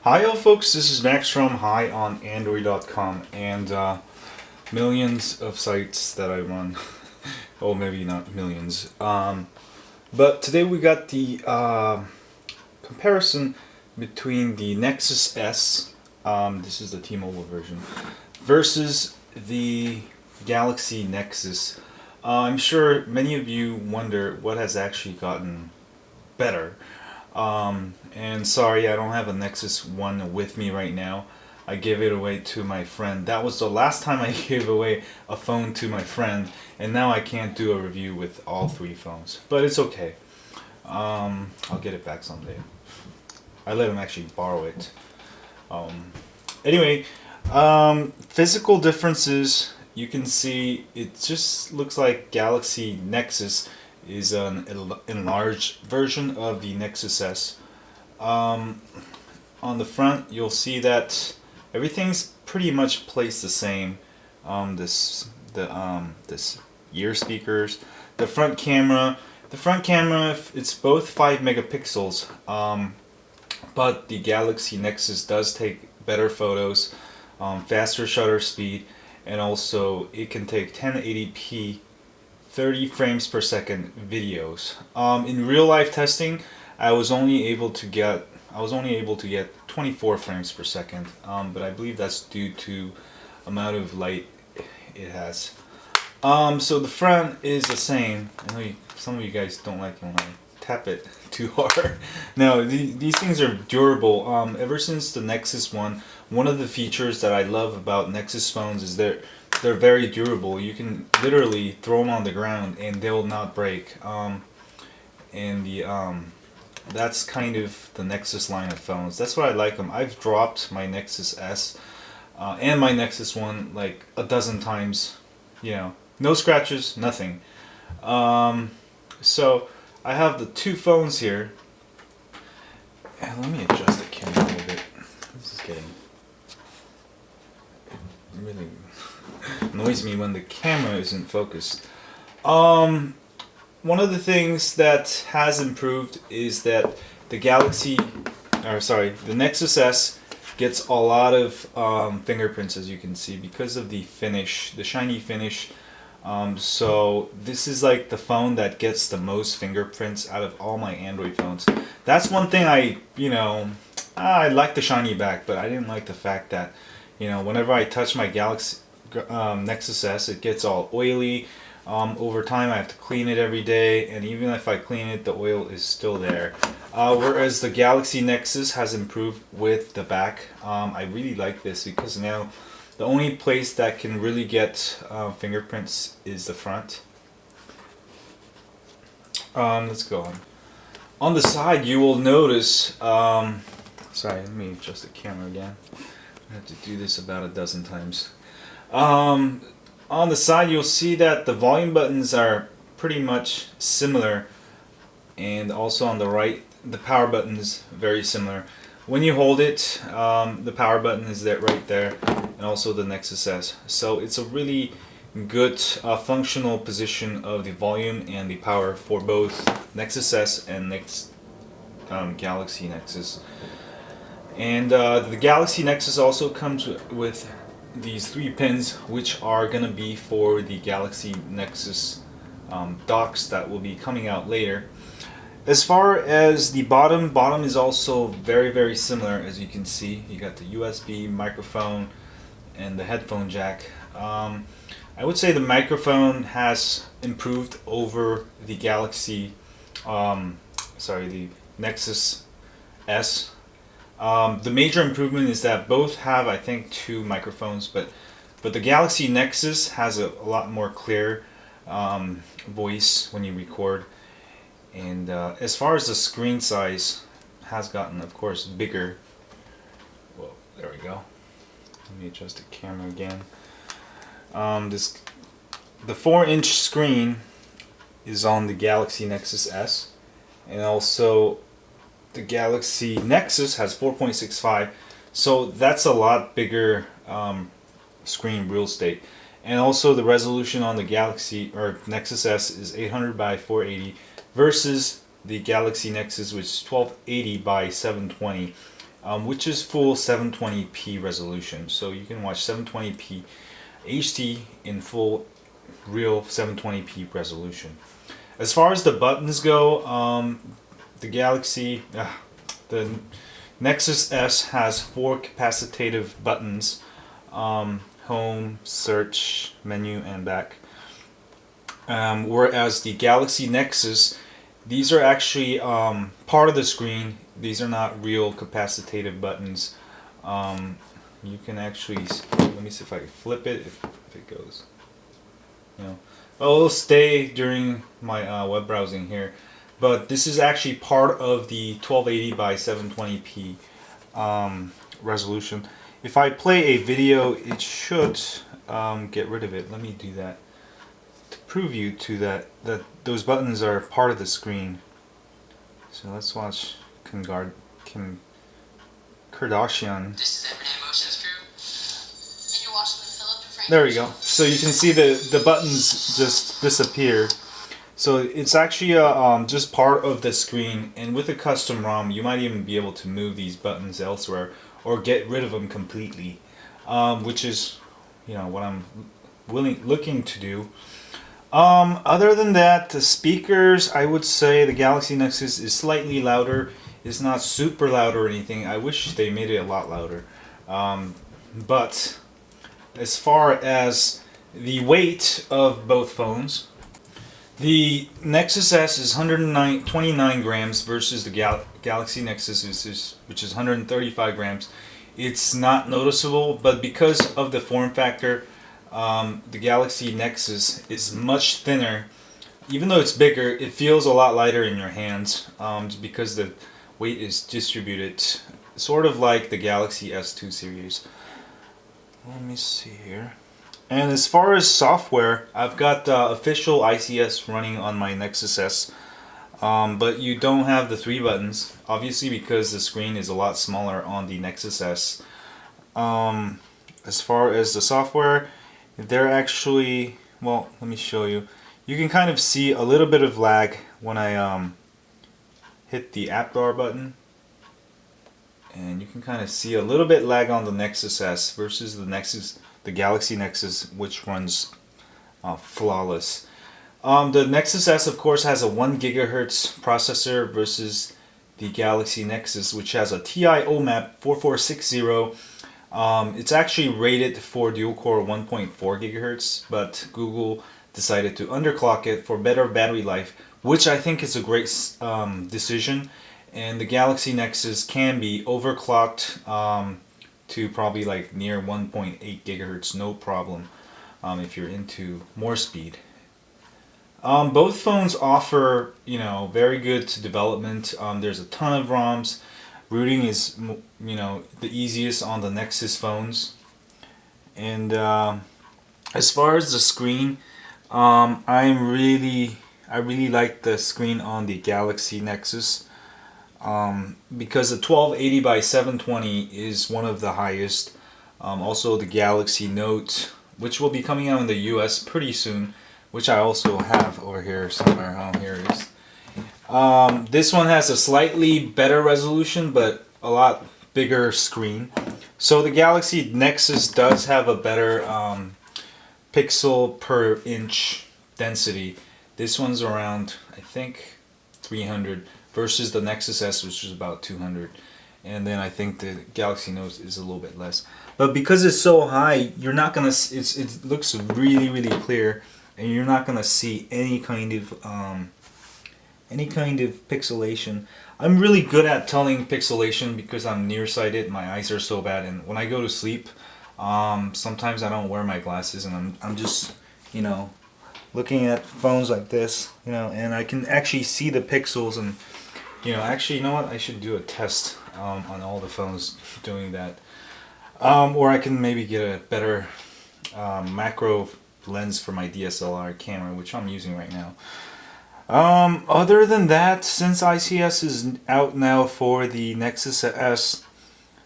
Hi, all folks. This is Max from Hi on Android.com and millions of sites that I run. Oh, maybe not millions. But today we got the comparison between the Nexus S, this is the T-Mobile version, versus the Galaxy Nexus. I'm sure many of you wonder what has actually gotten better. And sorry, I don't have a Nexus 1 with me right now. I gave it away to my friend. That was the last time I gave away a phone to my friend, and now I can't do a review with all three phones. But it's okay. I'll get it back someday. I let him actually borrow it. Anyway, physical differences. You can see it just looks like Galaxy Nexus is an enlarged version of the Nexus S. On the front, you'll see that everything's pretty much placed the same. This ear speakers, the front camera. The front camera, it's both 5 megapixels, but the Galaxy Nexus does take better photos, faster shutter speed, and also it can take 1080p 30 frames per second videos. In real life testing, I was only able to get 24 frames per second, but I believe that's due to amount of light it has. So the front is the same. I know some of you guys don't like it when I tap it too hard. No, these things are durable. Ever since the Nexus one of the features that I love about Nexus phones is they're very durable. You can literally throw them on the ground and they will not break. That's kind of the Nexus line of phones. That's why I like them. I've dropped my Nexus S and my Nexus 1 like a dozen times. You know, no scratches, nothing. So I have the two phones here. And let me adjust the camera a little bit. This is getting really annoys me when the camera isn't focused. One of the things that has improved is that the Nexus S gets a lot of fingerprints, as you can see, because of the finish, the shiny finish. So this is like the phone that gets the most fingerprints out of all my Android phones. That's one thing I like the shiny back, but I didn't like the fact that, whenever I touch my Galaxy Nexus S, it gets all oily. Over time I have to clean it every day, and even if I clean it, the oil is still there. Whereas the Galaxy Nexus has improved with the back. I really like this because now the only place that can really get fingerprints is the front. Let's go on. On the side, you will notice. Sorry, let me adjust the camera again. I have to do this about a dozen times. On the side, you'll see that the volume buttons are pretty much similar, and also on the right, the power button is very similar. When you hold it, the power button is right there, and also the Nexus S. So it's a really good functional position of the volume and the power for both Nexus S and Galaxy Nexus. And the Galaxy Nexus also comes with these 3 pins, which are going to be for the Galaxy Nexus docks that will be coming out later. As far as the bottom is also very, very similar. As you can see, you got the USB microphone and the headphone jack. I would say the microphone has improved over the the Nexus S. The major improvement is that both have, I think, 2 microphones, but the Galaxy Nexus has a lot more clear voice when you record. And as far as the screen size has gotten, of course, bigger. Well, there we go. Let me adjust the camera again. The 4-inch screen is on the Galaxy Nexus S, and also the Galaxy Nexus has 4.65, so that's a lot bigger screen real estate. And also the resolution on the Galaxy or Nexus S is 800 by 480 versus the Galaxy Nexus, which is 1280 by 720. which is full 720p resolution. So you can watch 720p HD in full real 720p resolution. As far as the buttons go, the Nexus S has 4 capacitive buttons: home, search, menu, and back. Whereas the Galaxy Nexus, these are actually part of the screen. These are not real capacitive buttons. You can actually, let me see if I can flip it, if it goes. You know, it'll stay during my web browsing here. But this is actually part of the 1280 by 720p resolution. If I play a video, it should get rid of it. Let me do that to prove you to that those buttons are part of the screen. So let's watch Kim Kardashian. This is Everyday Emotions Crew, and you're watching the Philip DeFranco. There we go. So you can see the buttons just disappear. So it's actually just part of the screen, and with a custom ROM, you might even be able to move these buttons elsewhere or get rid of them completely, which is, you know, what I'm looking to do. Other than that, the speakers, I would say the Galaxy Nexus is slightly louder. It's not super loud or anything. I wish they made it a lot louder. But as far as the weight of both phones, the Nexus S is 129 grams versus the Galaxy Nexus, which is 135 grams. It's not noticeable, but because of the form factor, the Galaxy Nexus is much thinner. Even though it's bigger, it feels a lot lighter in your hands because the weight is distributed, sort of like the Galaxy S2 series. Let me see here. And as far as software, I've got official ICS running on my Nexus S, but you don't have the 3 buttons, obviously because the screen is a lot smaller on the Nexus S. As far as the software, they're actually, well, let me show you. You can kind of see a little bit of lag when I hit the app bar button. And you can kind of see a little bit lag on the Nexus S versus the Galaxy Nexus, which runs flawless. The Nexus S, of course, has a 1 GHz processor versus the Galaxy Nexus, which has a TI OMAP 4460. It's actually rated for dual-core 1.4 GHz, but Google decided to underclock it for better battery life, which I think is a great decision. And the Galaxy Nexus can be overclocked to probably like near 1.8 gigahertz, no problem, if you're into more speed. Both phones offer, you know, very good development. There's a ton of ROMs. Rooting is, you know, the easiest on the Nexus phones. And as far as the screen, I really like the screen on the Galaxy Nexus. Because the 1280 by 720 is one of the highest. Also the Galaxy Note, which will be coming out in the US pretty soon, which I also have over here somewhere. Oh, here it is. This one has a slightly better resolution, but a lot bigger screen. So the Galaxy Nexus does have a better pixel per inch density. This one's around, I think, 300. Versus the Nexus S, which is about 200, and then I think the Galaxy Note is a little bit less. But because it's so high, you're not gonna. It looks really clear, and you're not gonna see any kind of pixelation. I'm really good at telling pixelation because I'm nearsighted. My eyes are so bad, and when I go to sleep, sometimes I don't wear my glasses, and I'm just, you know, looking at phones like this, you know, and I can actually see the pixels. And you know, actually, you know what? I should do a test on all the phones doing that. Or I can maybe get a better macro lens for my DSLR camera, which I'm using right now. Other than that, since ICS is out now for the Nexus S,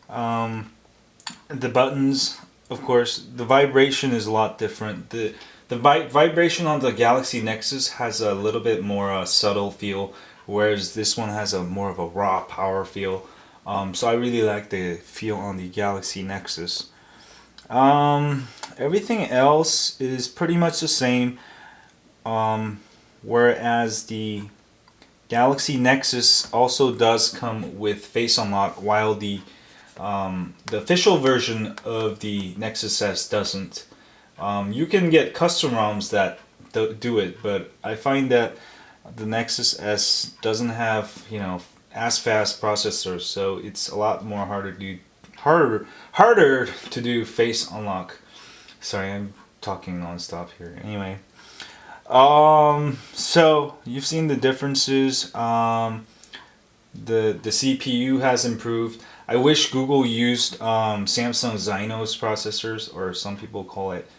the buttons, of course, the vibration is a lot different. The vibration on the Galaxy Nexus has a little bit more subtle feel, whereas this one has a more of a raw power feel. So I really like the feel on the Galaxy Nexus. Everything else is pretty much the same. Whereas the Galaxy Nexus also does come with face unlock, while the official version of the Nexus S doesn't. You can get custom ROMs that do it, but I find that the Nexus S doesn't have, as fast processors, so it's a lot more harder to do face unlock. Sorry, I'm talking nonstop here. Anyway, so you've seen the differences. The CPU has improved. I wish Google used Samsung Exynos processors, or some people call it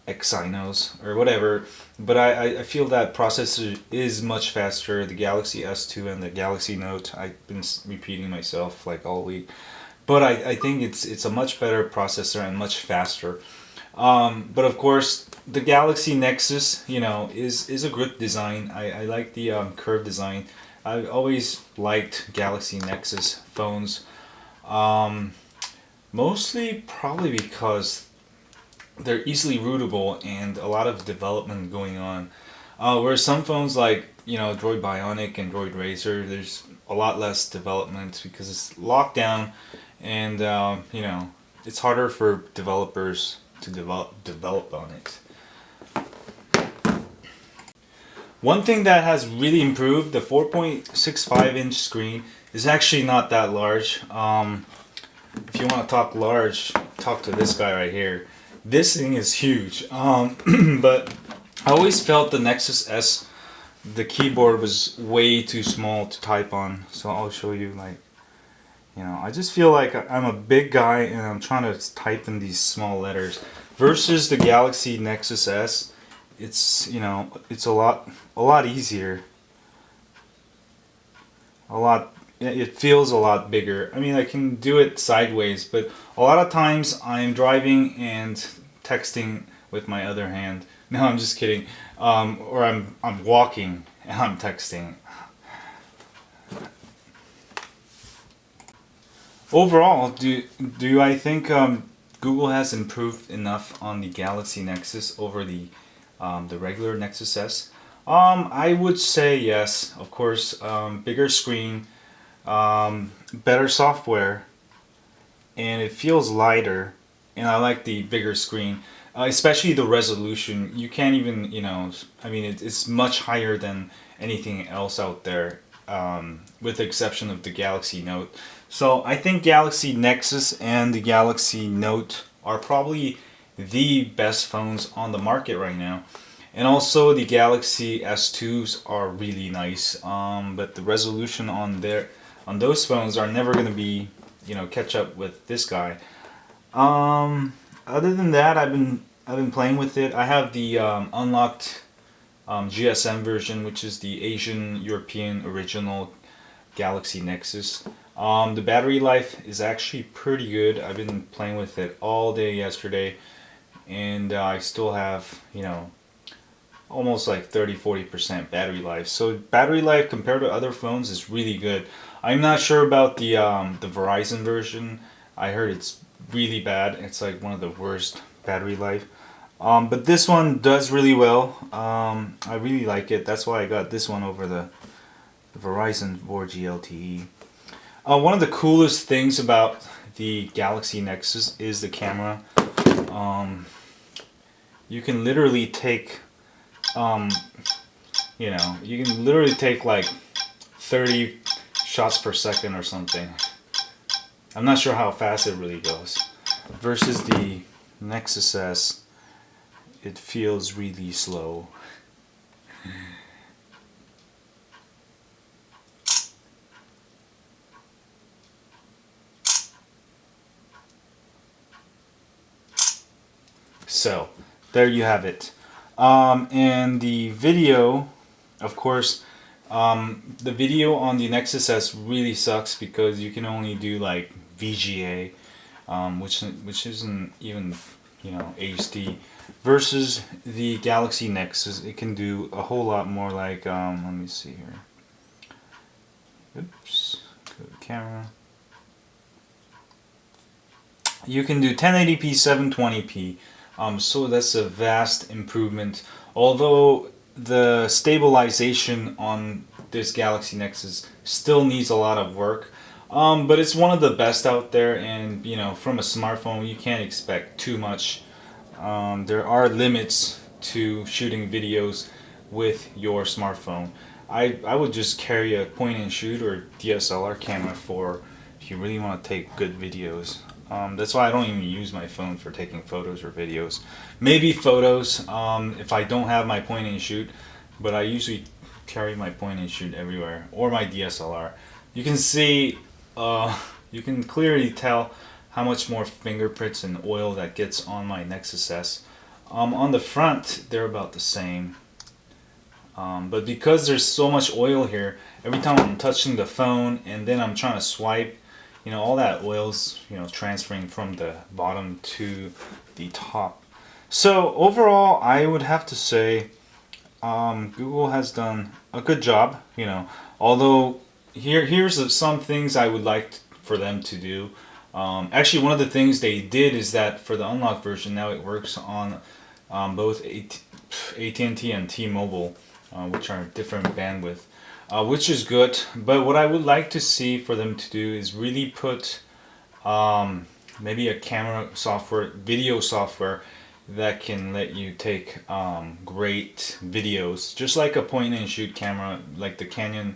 Exynos or whatever. But I feel that processor is much faster. The Galaxy S2 and the Galaxy Note. I've been repeating myself like all week, but I think it's a much better processor and much faster. But of course, the Galaxy Nexus, is a good design. I like the curved design. I've always liked Galaxy Nexus phones. Um, Mostly probably because they're easily rootable and a lot of development going on. Whereas some phones like Droid Bionic and Droid Razer, there's a lot less development because it's locked down, and it's harder for developers to develop on it. One thing that has really improved, the 4.65-inch screen is actually not that large. If you want to talk large, talk to this guy right here. This thing is huge. But I always felt the Nexus S, the keyboard was way too small to type on. So I'll show you, I just feel like I'm a big guy and I'm trying to type in these small letters. Versus the Galaxy Nexus S, it's a lot easier. It feels a lot bigger. I mean, I can do it sideways, but a lot of times I'm driving and texting with my other hand. No, I'm just kidding. Or I'm walking and I'm texting. Overall, do I think Google has improved enough on the Galaxy Nexus over the regular Nexus S? I would say yes. Of course, bigger screen, better software, and it feels lighter. And I like the bigger screen, especially the resolution. You can't even, I mean, it's much higher than anything else out there, with the exception of the Galaxy Note. So I think Galaxy Nexus and the Galaxy Note are probably the best phones on the market right now. And also the Galaxy S2s are really nice. But the resolution on those phones are never going to be, catch up with this guy. Other than that, I've been playing with it. I have the unlocked GSM version, which is the Asian European original Galaxy Nexus. The battery life is actually pretty good. I've been playing with it all day yesterday, and I still have, almost like 30-40% battery life. So battery life compared to other phones is really good. I'm not sure about the Verizon version. I heard it's really bad. It's like one of the worst battery life. But this one does really well. I really like it. That's why I got this one over the Verizon 4G LTE. One of the coolest things about the Galaxy Nexus is the camera. You can literally take, you can literally take like 30 shots per second or something. I'm not sure how fast it really goes. Versus the Nexus S, it feels really slow. So, there you have it. And the video, of course, the video on the Nexus S really sucks because you can only do like VGA, which isn't even HD. Versus the Galaxy Nexus, it can do a whole lot more. Like let me see here. Oops, go to camera. You can do 1080p, 720p. So that's a vast improvement. Although the stabilization on this Galaxy Nexus still needs a lot of work. But it's one of the best out there, and you know, from a smartphone, you can't expect too much. There are limits to shooting videos with your smartphone. I would just carry a point and shoot or DSLR camera for if you really want to take good videos. That's why I don't even use my phone for taking photos or videos. Maybe photos if I don't have my point and shoot, but I usually carry my point and shoot everywhere, or my DSLR. You can see, you can clearly tell how much more fingerprints and oil that gets on my Nexus S. On the front, they're about the same. But because there's so much oil here, every time I'm touching the phone and then I'm trying to swipe, you know, all that oil's, you know, transferring from the bottom to the top. So overall, I would have to say Google has done a good job, you know, although here's some things I would like for them to do. Actually, one of the things they did is that for the unlocked version, now it works on both AT&T and T-Mobile, which are different bandwidth, which is good. But what I would like to see for them to do is really put maybe a camera software, video software that can let you take great videos, just like a point and shoot camera, like the Canon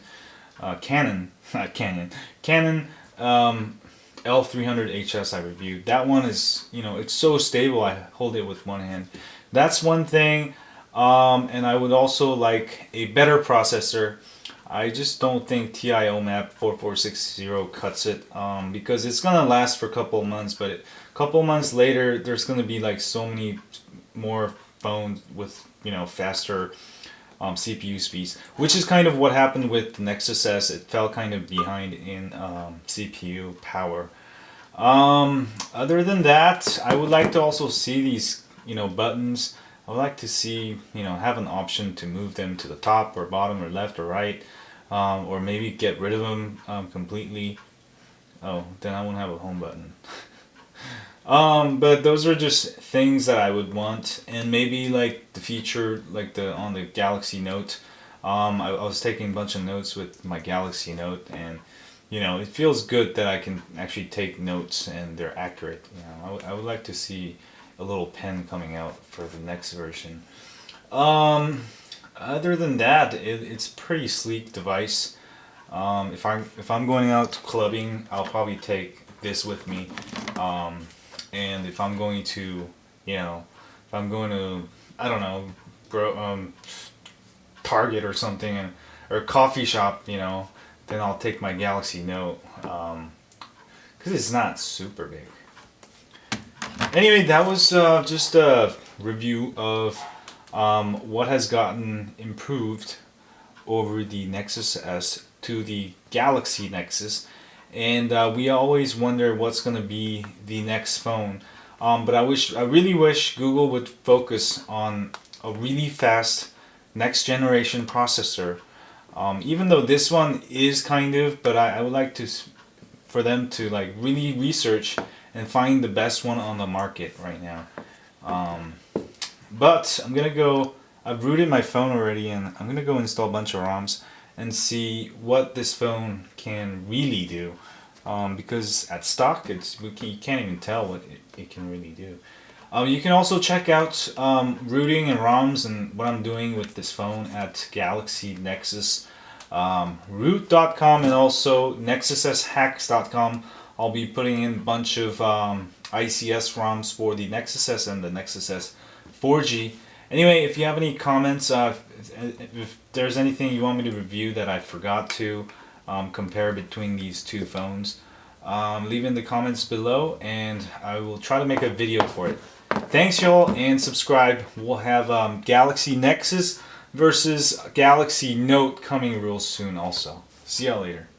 L300HS I reviewed. That one is, you know, it's so stable. I hold it with one hand. That's one thing. And I would also like a better processor. I just don't think TI OMAP 4460 cuts it, because it's gonna last for a couple of months, but a couple of months later there's gonna be like so many more phones with, you know, faster CPU speeds, which is kind of what happened with the Nexus S. It fell kind of behind in CPU power. Other than that, I would like to also see these, you know, buttons. I would like to see, you know, have an option to move them to the top or bottom or left or right, or maybe get rid of them completely. Oh, then I won't have a home button. But those are just things that I would want, and maybe like the feature, like on the Galaxy Note. I was taking a bunch of notes with my Galaxy Note, and you know, it feels good that I can actually take notes and they're accurate. You know, I would like to see a little pen coming out for the next version. Other than that, it's a pretty sleek device. If I'm going out clubbing, I'll probably take this with me. And if I'm going to, you know, if I'm going to, I don't know, Target or something, or a coffee shop, you know, then I'll take my Galaxy Note, because it's not super big. Anyway, that was just a review of what has gotten improved over the Nexus S to the Galaxy Nexus. And we always wonder what's going to be the next phone. But I really wish Google would focus on a really fast next generation processor. Even though this one is kind of, but I would like for them to like really research and find the best one on the market right now. But I'm gonna go. I've rooted my phone already, and I'm gonna go install a bunch of ROMs and see what this phone can really do. Because at stock, you can't even tell what it can really do. You can also check out rooting and ROMs and what I'm doing with this phone at Galaxy Nexus root.com and also nexushacks.com. I'll be putting in a bunch of ICS ROMs for the Nexus S and the Nexus S 4G. Anyway, if you have any comments, if there's anything you want me to review that I forgot to compare between these two phones, leave in the comments below and I will try to make a video for it. Thanks y'all, and subscribe. We'll have Galaxy Nexus versus Galaxy Note coming real soon also. See y'all later.